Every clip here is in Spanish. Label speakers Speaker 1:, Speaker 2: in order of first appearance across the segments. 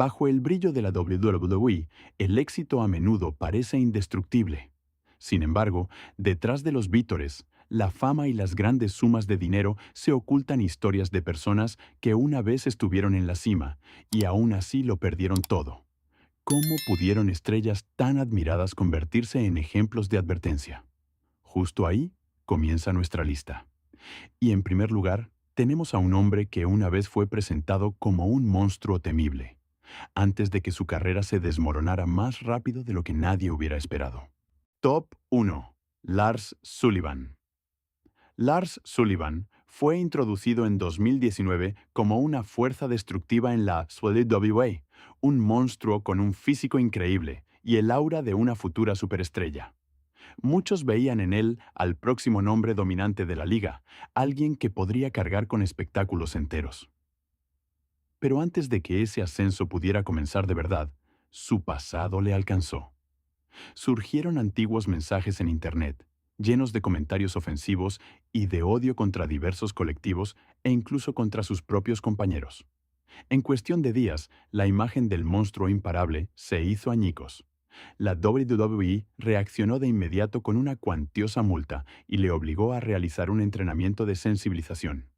Speaker 1: Bajo el brillo de la WWE, el éxito a menudo parece indestructible. Sin embargo, detrás de los vítores, la fama y las grandes sumas de dinero se ocultan historias de personas que una vez estuvieron en la cima y aún así lo perdieron todo. ¿Cómo pudieron estrellas tan admiradas convertirse en ejemplos de advertencia? Justo ahí comienza nuestra lista. Y en primer lugar, tenemos a un hombre que una vez fue presentado como un monstruo temible, antes de que su carrera se desmoronara más rápido de lo que nadie hubiera esperado. Top 1. Lars Sullivan. Lars Sullivan fue introducido en 2019 como una fuerza destructiva en la WWE, un monstruo con un físico increíble y el aura de una futura superestrella. Muchos veían en él al próximo nombre dominante de la liga, alguien que podría cargar con espectáculos enteros. Pero antes de que ese ascenso pudiera comenzar de verdad, su pasado le alcanzó. Surgieron antiguos mensajes en Internet, llenos de comentarios ofensivos y de odio contra diversos colectivos e incluso contra sus propios compañeros. En cuestión de días, la imagen del monstruo imparable se hizo añicos. La WWE reaccionó de inmediato con una cuantiosa multa y le obligó a realizar un entrenamiento de sensibilización.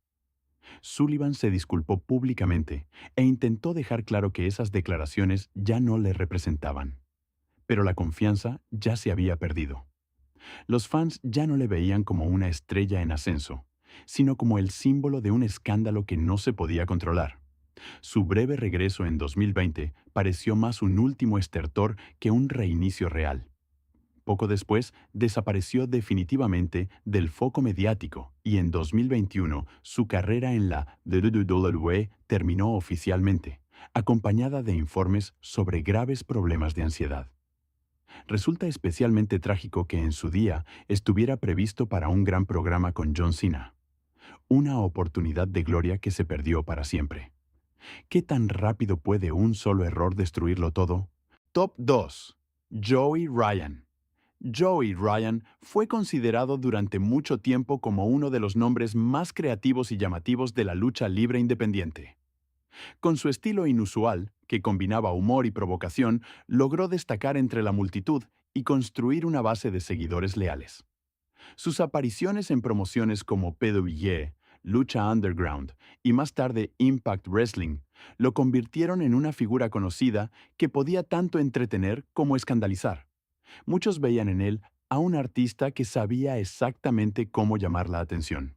Speaker 1: Sullivan se disculpó públicamente e intentó dejar claro que esas declaraciones ya no le representaban. Pero la confianza ya se había perdido. Los fans ya no le veían como una estrella en ascenso, sino como el símbolo de un escándalo que no se podía controlar. Su breve regreso en 2020 pareció más un último estertor que un reinicio real. Poco después, desapareció definitivamente del foco mediático y en 2021 su carrera en la WWE terminó oficialmente, acompañada de informes sobre graves problemas de ansiedad. Resulta especialmente trágico que en su día estuviera previsto para un gran programa con John Cena, una oportunidad de gloria que se perdió para siempre. ¿Qué tan rápido puede un solo error destruirlo todo? Top 2. Joey Ryan. Joey Ryan fue considerado durante mucho tiempo como uno de los nombres más creativos y llamativos de la lucha libre independiente. Con su estilo inusual, que combinaba humor y provocación, logró destacar entre la multitud y construir una base de seguidores leales. Sus apariciones en promociones como PWG, Lucha Underground y más tarde Impact Wrestling lo convirtieron en una figura conocida que podía tanto entretener como escandalizar. Muchos veían en él a un artista que sabía exactamente cómo llamar la atención.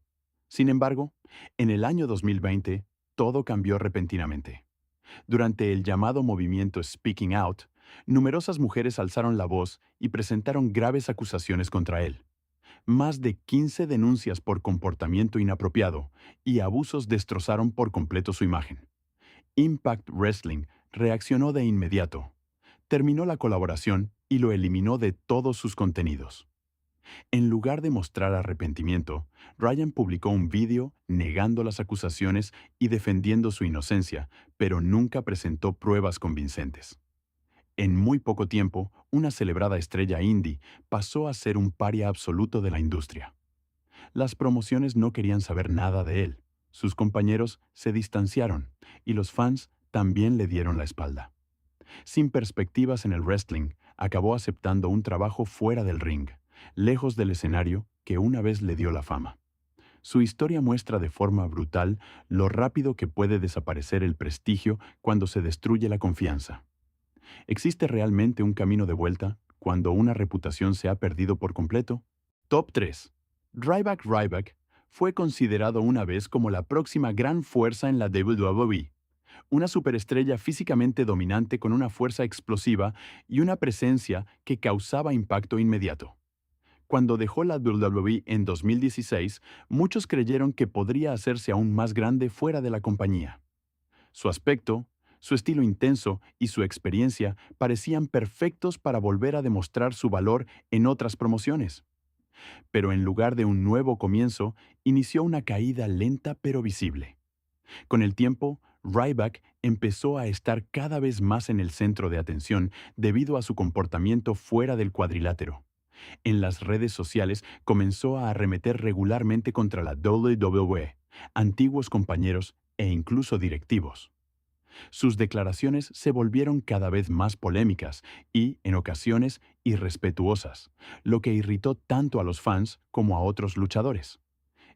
Speaker 1: Sin embargo, en el año 2020, todo cambió repentinamente. Durante el llamado movimiento Speaking Out, numerosas mujeres alzaron la voz y presentaron graves acusaciones contra él. Más de 15 denuncias por comportamiento inapropiado y abusos destrozaron por completo su imagen. Impact Wrestling reaccionó de inmediato. Terminó la colaboración y lo eliminó de todos sus contenidos. En lugar de mostrar arrepentimiento, Ryan publicó un vídeo negando las acusaciones y defendiendo su inocencia, pero nunca presentó pruebas convincentes. En muy poco tiempo, una celebrada estrella indie pasó a ser un paria absoluto de la industria. Las promociones no querían saber nada de él. Sus compañeros se distanciaron y los fans también le dieron la espalda. Sin perspectivas en el wrestling, acabó aceptando un trabajo fuera del ring, lejos del escenario que una vez le dio la fama. Su historia muestra de forma brutal lo rápido que puede desaparecer el prestigio cuando se destruye la confianza. ¿Existe realmente un camino de vuelta cuando una reputación se ha perdido por completo? Top 3. Ryback fue considerado una vez como la próxima gran fuerza en la WWE. Una superestrella físicamente dominante con una fuerza explosiva y una presencia que causaba impacto inmediato. Cuando dejó la WWE en 2016, muchos creyeron que podría hacerse aún más grande fuera de la compañía. Su aspecto, su estilo intenso y su experiencia parecían perfectos para volver a demostrar su valor en otras promociones. Pero en lugar de un nuevo comienzo, inició una caída lenta pero visible. Con el tiempo, Ryback empezó a estar cada vez más en el centro de atención debido a su comportamiento fuera del cuadrilátero. En las redes sociales comenzó a arremeter regularmente contra la WWE, antiguos compañeros e incluso directivos. Sus declaraciones se volvieron cada vez más polémicas y, en ocasiones, irrespetuosas, lo que irritó tanto a los fans como a otros luchadores.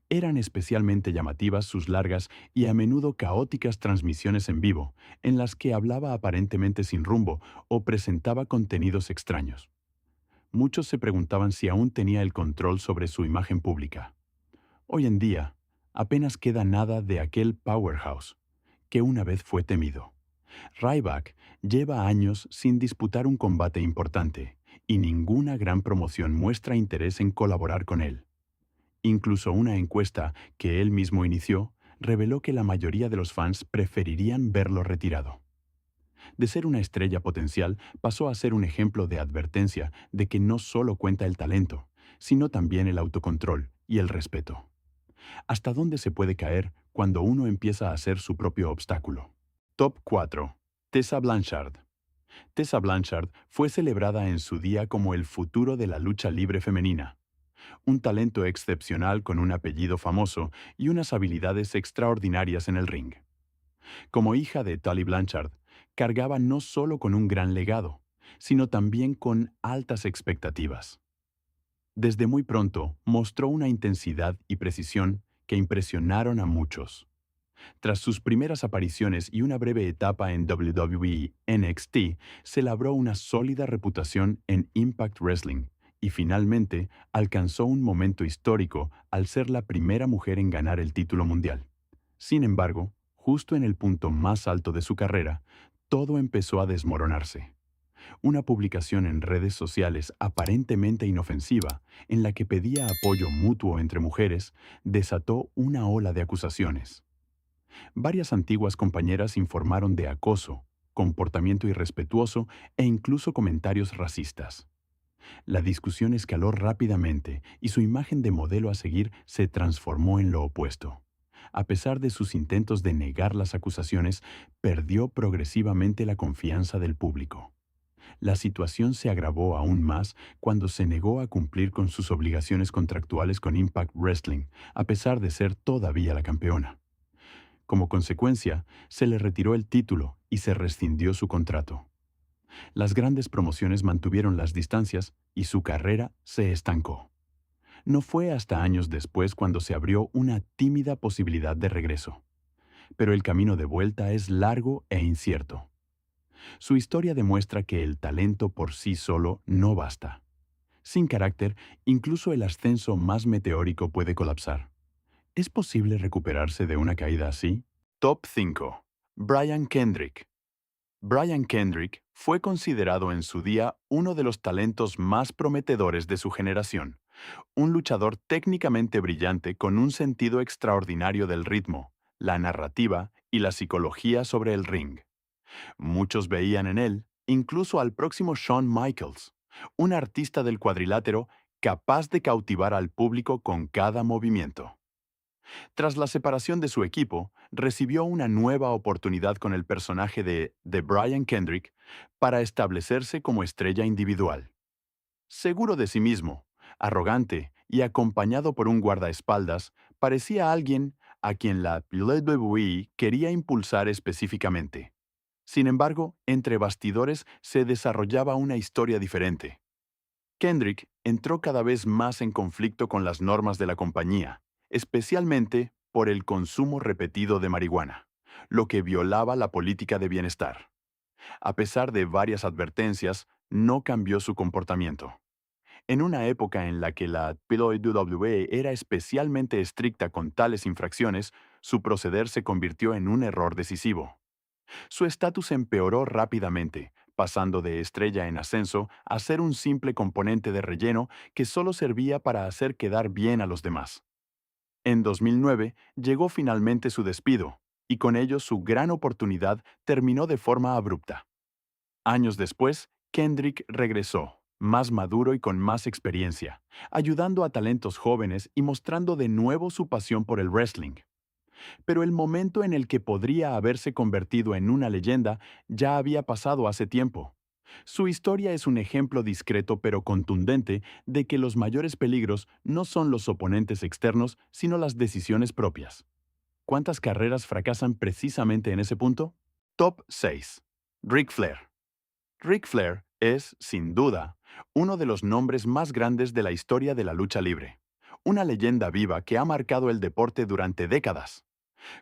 Speaker 1: Eran especialmente llamativas sus largas y a menudo caóticas transmisiones en vivo, en las que hablaba aparentemente sin rumbo o presentaba contenidos extraños. Muchos se preguntaban si aún tenía el control sobre su imagen pública. Hoy en día, apenas queda nada de aquel powerhouse, que una vez fue temido. Ryback lleva años sin disputar un combate importante, y ninguna gran promoción muestra interés en colaborar con él. Incluso una encuesta que él mismo inició reveló que la mayoría de los fans preferirían verlo retirado. De ser una estrella potencial, pasó a ser un ejemplo de advertencia de que no solo cuenta el talento, sino también el autocontrol y el respeto. ¿Hasta dónde se puede caer cuando uno empieza a ser su propio obstáculo? Top 4. Tessa Blanchard. Tessa Blanchard fue celebrada en su día como el futuro de la lucha libre femenina. Un talento excepcional con un apellido famoso y unas habilidades extraordinarias en el ring. Como hija de Tully Blanchard, cargaba no solo con un gran legado, sino también con altas expectativas. Desde muy pronto mostró una intensidad y precisión que impresionaron a muchos. Tras sus primeras apariciones y una breve etapa en WWE NXT, se labró una sólida reputación en Impact Wrestling y finalmente alcanzó un momento histórico al ser la primera mujer en ganar el título mundial. Sin embargo, justo en el punto más alto de su carrera, todo empezó a desmoronarse. Una publicación en redes sociales aparentemente inofensiva, en la que pedía apoyo mutuo entre mujeres, desató una ola de acusaciones. Varias antiguas compañeras informaron de acoso, comportamiento irrespetuoso e incluso comentarios racistas. La discusión escaló rápidamente y su imagen de modelo a seguir se transformó en lo opuesto. A pesar de sus intentos de negar las acusaciones, perdió progresivamente la confianza del público. La situación se agravó aún más cuando se negó a cumplir con sus obligaciones contractuales con Impact Wrestling, a pesar de ser todavía la campeona. Como consecuencia, se le retiró el título y se rescindió su contrato. Las grandes promociones mantuvieron las distancias y su carrera se estancó. No fue hasta años después cuando se abrió una tímida posibilidad de regreso. Pero el camino de vuelta es largo e incierto. Su historia demuestra que el talento por sí solo no basta. Sin carácter, incluso el ascenso más meteórico puede colapsar. ¿Es posible recuperarse de una caída así? Top 5. Brian Kendrick. Brian Kendrick fue considerado en su día uno de los talentos más prometedores de su generación, un luchador técnicamente brillante con un sentido extraordinario del ritmo, la narrativa y la psicología sobre el ring. Muchos veían en él incluso al próximo Shawn Michaels, un artista del cuadrilátero capaz de cautivar al público con cada movimiento. Tras la separación de su equipo, recibió una nueva oportunidad con el personaje de Brian Kendrick para establecerse como estrella individual. Seguro de sí mismo, arrogante y acompañado por un guardaespaldas, parecía alguien a quien la WWE quería impulsar específicamente. Sin embargo, entre bastidores se desarrollaba una historia diferente. Kendrick entró cada vez más en conflicto con las normas de la compañía, especialmente por el consumo repetido de marihuana, lo que violaba la política de bienestar. A pesar de varias advertencias, no cambió su comportamiento. En una época en la que la WWE era especialmente estricta con tales infracciones, su proceder se convirtió en un error decisivo. Su estatus empeoró rápidamente, pasando de estrella en ascenso a ser un simple componente de relleno que solo servía para hacer quedar bien a los demás. En 2009 llegó finalmente su despido, y con ello su gran oportunidad terminó de forma abrupta. Años después, Kendrick regresó, más maduro y con más experiencia, ayudando a talentos jóvenes y mostrando de nuevo su pasión por el wrestling. Pero el momento en el que podría haberse convertido en una leyenda ya había pasado hace tiempo. Su historia es un ejemplo discreto pero contundente de que los mayores peligros no son los oponentes externos, sino las decisiones propias. ¿Cuántas carreras fracasan precisamente en ese punto? Top 6. Ric Flair. Ric Flair es, sin duda, uno de los nombres más grandes de la historia de la lucha libre. Una leyenda viva que ha marcado el deporte durante décadas.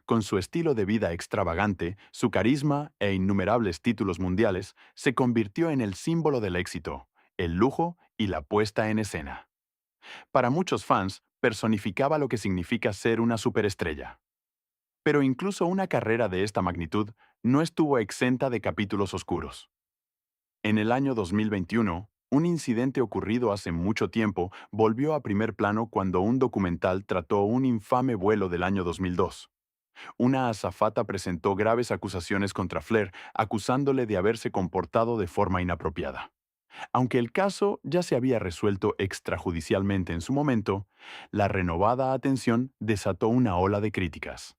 Speaker 1: Con su estilo de vida extravagante, su carisma e innumerables títulos mundiales, se convirtió en el símbolo del éxito, el lujo y la puesta en escena. Para muchos fans, personificaba lo que significa ser una superestrella. Pero incluso una carrera de esta magnitud no estuvo exenta de capítulos oscuros. En el año 2021, un incidente ocurrido hace mucho tiempo volvió a primer plano cuando un documental trató un infame vuelo del año 2002. Una azafata presentó graves acusaciones contra Flair, acusándole de haberse comportado de forma inapropiada. Aunque el caso ya se había resuelto extrajudicialmente en su momento, la renovada atención desató una ola de críticas.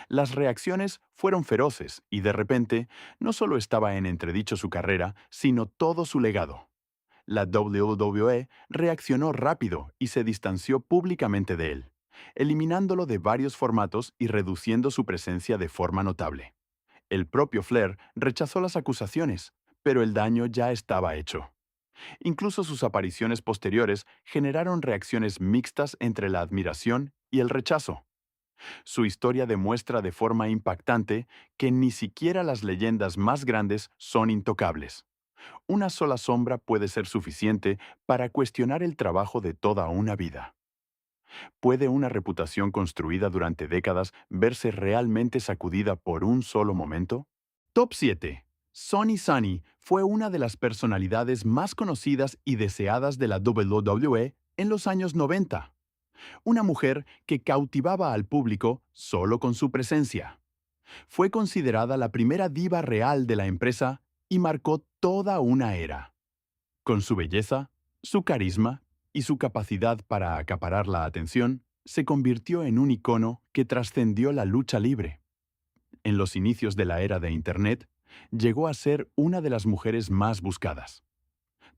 Speaker 1: Las reacciones fueron feroces y de repente no solo estaba en entredicho su carrera, sino todo su legado. La WWE reaccionó rápido y se distanció públicamente de él, eliminándolo de varios formatos y reduciendo su presencia de forma notable. El propio Flair rechazó las acusaciones, pero el daño ya estaba hecho. Incluso sus apariciones posteriores generaron reacciones mixtas entre la admiración y el rechazo. Su historia demuestra de forma impactante que ni siquiera las leyendas más grandes son intocables. Una sola sombra puede ser suficiente para cuestionar el trabajo de toda una vida. ¿Puede una reputación construida durante décadas verse realmente sacudida por un solo momento? Top 7. Sonny Sunny fue una de las personalidades más conocidas y deseadas de la WWE en los años 90. Una mujer que cautivaba al público solo con su presencia. Fue considerada la primera diva real de la empresa y marcó toda una era. Con su belleza, su carisma y su capacidad para acaparar la atención, se convirtió en un icono que trascendió la lucha libre. En los inicios de la era de Internet, llegó a ser una de las mujeres más buscadas.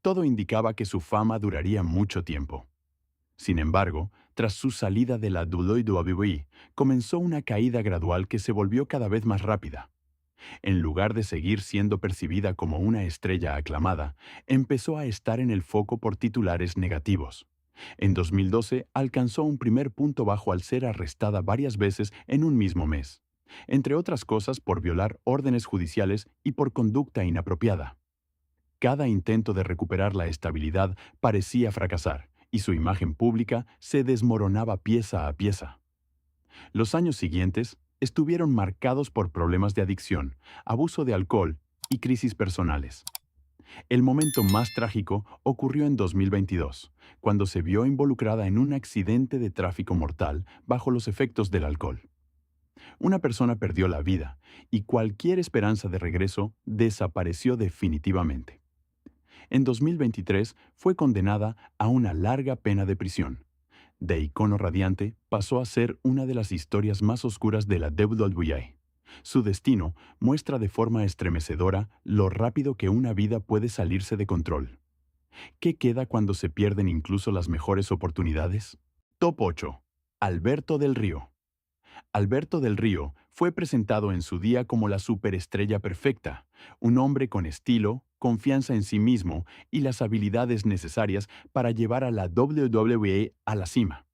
Speaker 1: Todo indicaba que su fama duraría mucho tiempo. Sin embargo, tras su salida de la WWE, comenzó una caída gradual que se volvió cada vez más rápida. En lugar de seguir siendo percibida como una estrella aclamada, empezó a estar en el foco por titulares negativos. En 2012 alcanzó un primer punto bajo al ser arrestada varias veces en un mismo mes, entre otras cosas por violar órdenes judiciales y por conducta inapropiada. Cada intento de recuperar la estabilidad parecía fracasar, y su imagen pública se desmoronaba pieza a pieza. Los años siguientes estuvieron marcados por problemas de adicción, abuso de alcohol y crisis personales. El momento más trágico ocurrió en 2022, cuando se vio involucrada en un accidente de tráfico mortal bajo los efectos del alcohol. Una persona perdió la vida y cualquier esperanza de regreso desapareció definitivamente. En 2023 fue condenada a una larga pena de prisión. De icono radiante pasó a ser una de las historias más oscuras de la WWE. Su destino muestra de forma estremecedora lo rápido que una vida puede salirse de control. ¿Qué queda cuando se pierden incluso las mejores oportunidades? Top 8. Alberto Del Río. Alberto Del Río fue presentado en su día como la superestrella perfecta, un hombre con estilo, confianza en sí mismo y las habilidades necesarias para llevar a la WWE a la cima.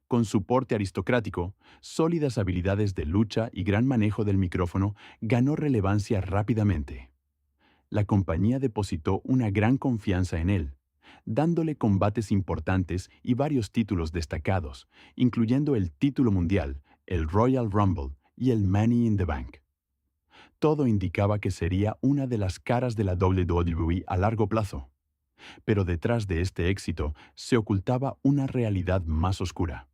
Speaker 1: Con su porte aristocrático, sólidas habilidades de lucha y gran manejo del micrófono, ganó relevancia rápidamente. La compañía depositó una gran confianza en él, dándole combates importantes y varios títulos destacados, incluyendo el título mundial, el Royal Rumble y el Money in the Bank. Todo indicaba que sería una de las caras de la WWE a largo plazo. Pero detrás de este éxito se ocultaba una realidad más oscura.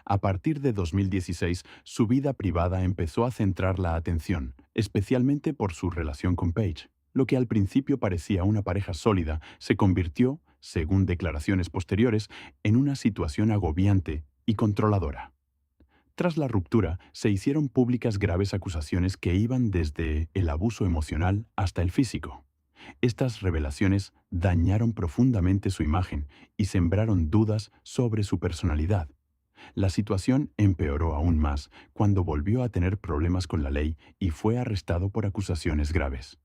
Speaker 1: A partir de 2016, su vida privada empezó a centrar la atención, especialmente por su relación con Paige. Lo que al principio parecía una pareja sólida, se convirtió, según declaraciones posteriores, en una situación agobiante y controladora. Tras la ruptura, se hicieron públicas graves acusaciones que iban desde el abuso emocional hasta el físico. Estas revelaciones dañaron profundamente su imagen y sembraron dudas sobre su personalidad. La situación empeoró aún más cuando volvió a tener problemas con la ley y fue arrestado por acusaciones graves.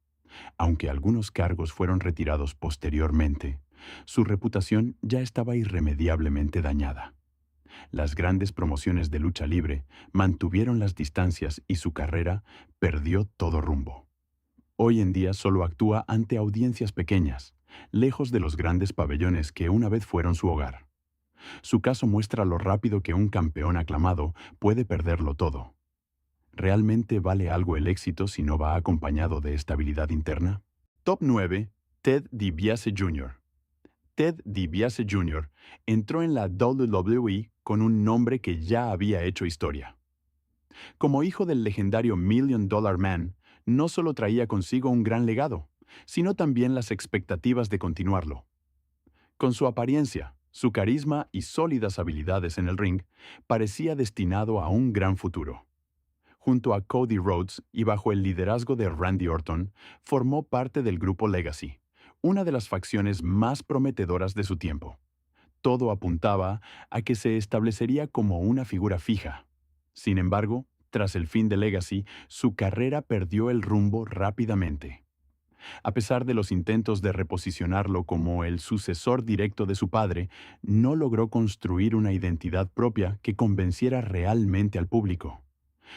Speaker 1: Aunque algunos cargos fueron retirados posteriormente, su reputación ya estaba irremediablemente dañada. Las grandes promociones de lucha libre mantuvieron las distancias y su carrera perdió todo rumbo. Hoy en día solo actúa ante audiencias pequeñas, lejos de los grandes pabellones que una vez fueron su hogar. Su caso muestra lo rápido que un campeón aclamado puede perderlo todo. ¿Realmente vale algo el éxito si no va acompañado de estabilidad interna? Top 9. Ted DiBiase Jr. Ted DiBiase Jr. entró en la WWE con un nombre que ya había hecho historia. Como hijo del legendario Million Dollar Man, no solo traía consigo un gran legado, sino también las expectativas de continuarlo. Con su apariencia, su carisma y sólidas habilidades en el ring, parecía destinado a un gran futuro. Junto a Cody Rhodes y bajo el liderazgo de Randy Orton, formó parte del grupo Legacy, una de las facciones más prometedoras de su tiempo. Todo apuntaba a que se establecería como una figura fija. Sin embargo, tras el fin de Legacy, su carrera perdió el rumbo rápidamente. A pesar de los intentos de reposicionarlo como el sucesor directo de su padre, no logró construir una identidad propia que convenciera realmente al público.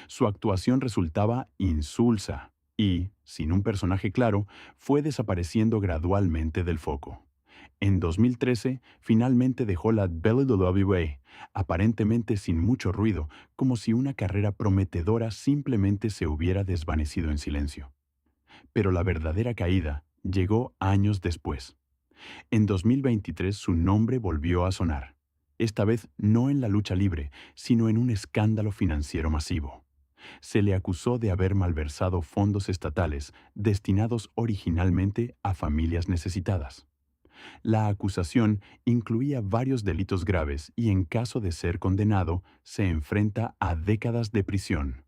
Speaker 1: Su actuación resultaba insulsa y, sin un personaje claro, fue desapareciendo gradualmente del foco. En 2013, finalmente dejó la WWE, aparentemente sin mucho ruido, como si una carrera prometedora simplemente se hubiera desvanecido en silencio. Pero la verdadera caída llegó años después. En 2023 su nombre volvió a sonar, esta vez no en la lucha libre, sino en un escándalo financiero masivo. Se le acusó de haber malversado fondos estatales destinados originalmente a familias necesitadas. La acusación incluía varios delitos graves y en caso de ser condenado, se enfrenta a décadas de prisión.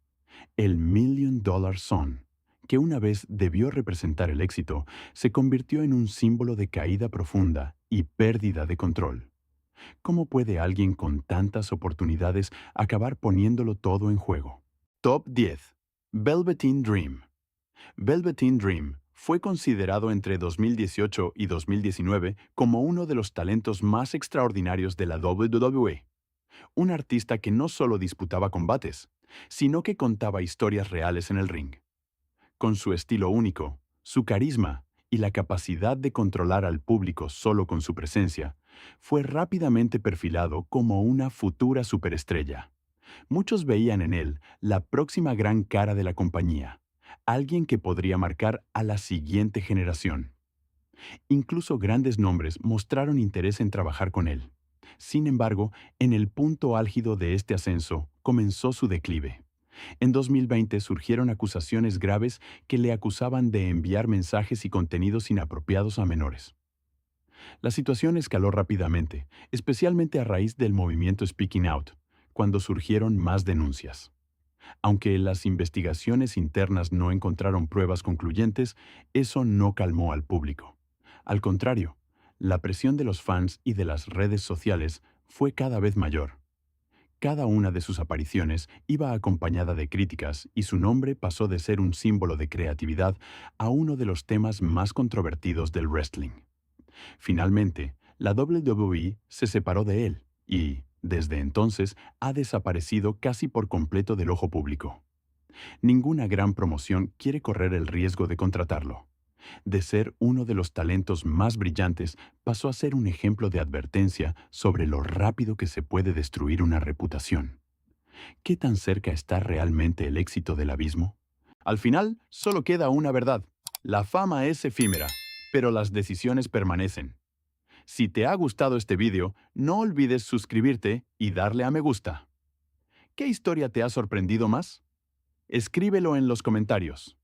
Speaker 1: El Million Dollar Son, que una vez debió representar el éxito, se convirtió en un símbolo de caída profunda y pérdida de control. ¿Cómo puede alguien con tantas oportunidades acabar poniéndolo todo en juego? Top 10. Velveteen Dream. Velveteen Dream fue considerado entre 2018 y 2019 como uno de los talentos más extraordinarios de la WWE. Un artista que no solo disputaba combates, sino que contaba historias reales en el ring. Con su estilo único, su carisma y la capacidad de controlar al público solo con su presencia, fue rápidamente perfilado como una futura superestrella. Muchos veían en él la próxima gran cara de la compañía, alguien que podría marcar a la siguiente generación. Incluso grandes nombres mostraron interés en trabajar con él. Sin embargo, en el punto álgido de este ascenso, comenzó su declive. En 2020 surgieron acusaciones graves que le acusaban de enviar mensajes y contenidos inapropiados a menores. La situación escaló rápidamente, especialmente a raíz del movimiento Speaking Out, cuando surgieron más denuncias. Aunque las investigaciones internas no encontraron pruebas concluyentes, eso no calmó al público. Al contrario, la presión de los fans y de las redes sociales fue cada vez mayor. Cada una de sus apariciones iba acompañada de críticas y su nombre pasó de ser un símbolo de creatividad a uno de los temas más controvertidos del wrestling. Finalmente, la WWE se separó de él y, desde entonces, ha desaparecido casi por completo del ojo público. Ninguna gran promoción quiere correr el riesgo de contratarlo. De ser uno de los talentos más brillantes, pasó a ser un ejemplo de advertencia sobre lo rápido que se puede destruir una reputación. ¿Qué tan cerca está realmente el éxito del abismo? Al final, solo queda una verdad. La fama es efímera, pero las decisiones permanecen. Si te ha gustado este vídeo, no olvides suscribirte y darle a me gusta. ¿Qué historia te ha sorprendido más? Escríbelo en los comentarios.